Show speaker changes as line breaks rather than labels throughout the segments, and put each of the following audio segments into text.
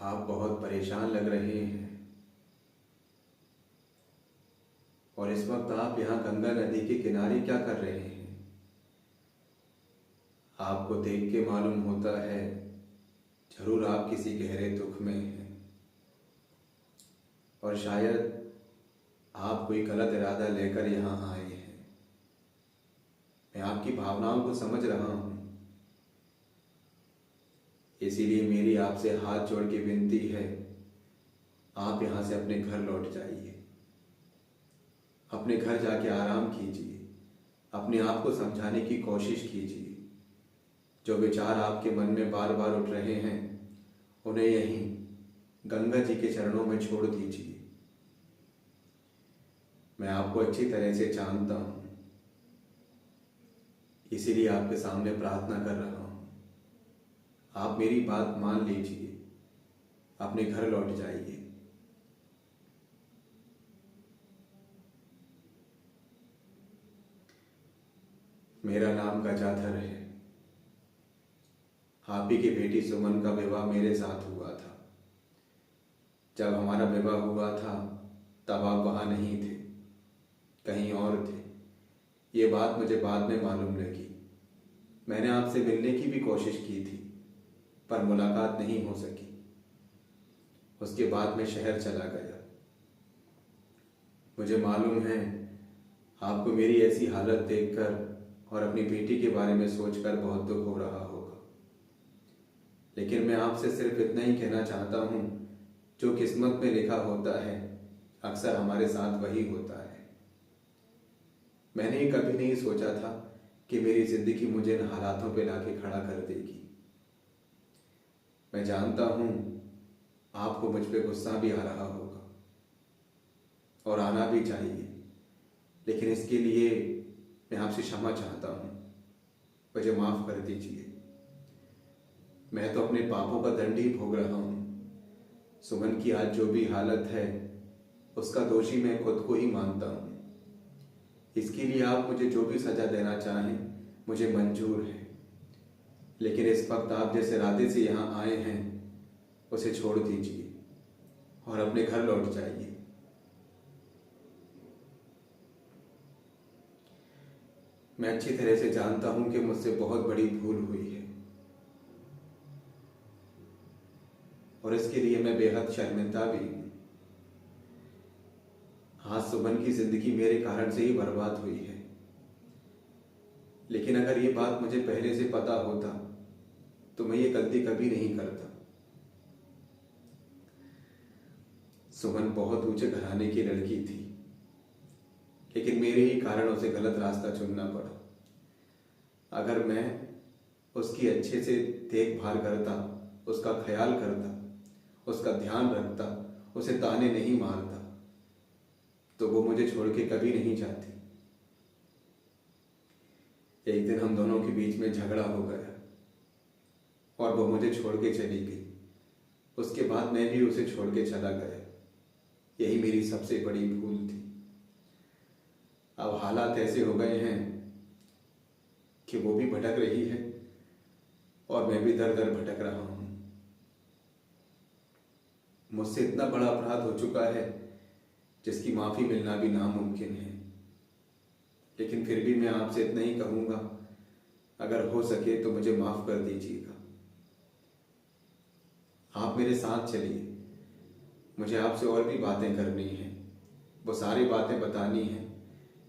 आप बहुत परेशान लग रहे हैं और इस वक्त आप यहाँ गंगा नदी के किनारे क्या कर रहे हैं? आपको देख के मालूम होता है जरूर आप किसी गहरे दुख में हैं और शायद आप कोई गलत इरादा लेकर यहाँ आए हैं। मैं आपकी भावनाओं को समझ रहा हूँ, इसीलिए मेरी आपसे हाथ जोड़ के विनती है, आप यहाँ से अपने घर लौट जाइए। अपने घर जाके आराम कीजिए, अपने आप को समझाने की कोशिश कीजिए। जो विचार आपके मन में बार बार उठ रहे हैं उन्हें यहीं गंगा जी के चरणों में छोड़ दीजिए। मैं आपको अच्छी तरह से जानता हूँ, इसीलिए आपके सामने प्रार्थना कर रहा हूँ। आप मेरी बात मान लीजिए, अपने घर लौट जाइए। मेरा नाम गजाधर है। आप ही की बेटी सुमन का विवाह मेरे साथ हुआ था। जब हमारा विवाह हुआ था तब आप वहाँ नहीं थे, कहीं और थे। ये बात मुझे बाद में मालूम लगी। मैंने आपसे मिलने की भी कोशिश की थी पर मुलाकात नहीं हो सकी। उसके बाद मैं शहर चला गया। मुझे मालूम है आपको मेरी ऐसी हालत देखकर और अपनी बेटी के बारे में सोचकर बहुत दुख हो रहा होगा, लेकिन मैं आपसे सिर्फ इतना ही कहना चाहता हूँ, जो किस्मत में लिखा होता है अक्सर हमारे साथ वही होता है। मैंने कभी नहीं सोचा था कि मेरी जिंदगी मुझे इन हालातों पे लाके खड़ा कर देगी। मैं जानता हूँ आपको मुझ पे गुस्सा भी आ रहा होगा और आना भी चाहिए, लेकिन इसके लिए मैं आपसे क्षमा चाहता हूँ। मुझे माफ कर दीजिए। मैं तो अपने पापों का दंड ही भोग रहा हूँ। सुमन की आज जो भी हालत है उसका दोषी मैं खुद को ही मानता हूँ। इसके लिए आप मुझे जो भी सजा देना चाहें मुझे मंजूर है, लेकिन इस वक्त आप जिस इरादे से यहाँ आए हैं उसे छोड़ दीजिए और अपने घर लौट जाइए। मैं अच्छी तरह से जानता हूं कि मुझसे बहुत बड़ी भूल हुई है और इसके लिए मैं बेहद शर्मिंदा भी हूं। आज सुमन की जिंदगी मेरे कारण से ही बर्बाद हुई है, लेकिन अगर ये बात मुझे पहले से पता होता तो मैं ये गलती कभी नहीं करता। सुमन बहुत ऊंचे घराने की लड़की थी, लेकिन मेरे ही कारण उसे गलत रास्ता चुनना पड़ा। अगर मैं उसकी अच्छे से देखभाल करता, उसका ख्याल करता, उसका ध्यान रखता, उसे ताने नहीं मारता, तो वो मुझे छोड़ के कभी नहीं जाती। एक दिन हम दोनों के बीच में झगड़ा हो गया और वो मुझे छोड़ के चली गई। उसके बाद मैं भी उसे छोड़ के चला गया। यही मेरी सबसे बड़ी भूल थी। अब हालात ऐसे हो गए हैं कि वो भी भटक रही है और मैं भी दर दर भटक रहा हूं। मुझसे इतना बड़ा अपराध हो चुका है जिसकी माफी मिलना भी नामुमकिन है, लेकिन फिर भी मैं आपसे इतना ही कहूंगा, अगर हो सके तो मुझे माफ कर दीजिएगा। आप मेरे साथ चलिए। मुझे आपसे और भी बातें करनी हैं। वो सारी बातें बतानी हैं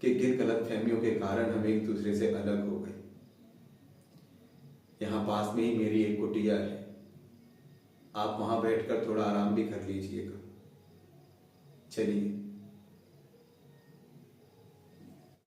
कि किन गलतफहमियों के कारण हम एक दूसरे से अलग हो गए। यहाँ पास में ही मेरी एक कुटिया है, आप वहां बैठकर थोड़ा आराम भी कर लीजिएगा। चलिए।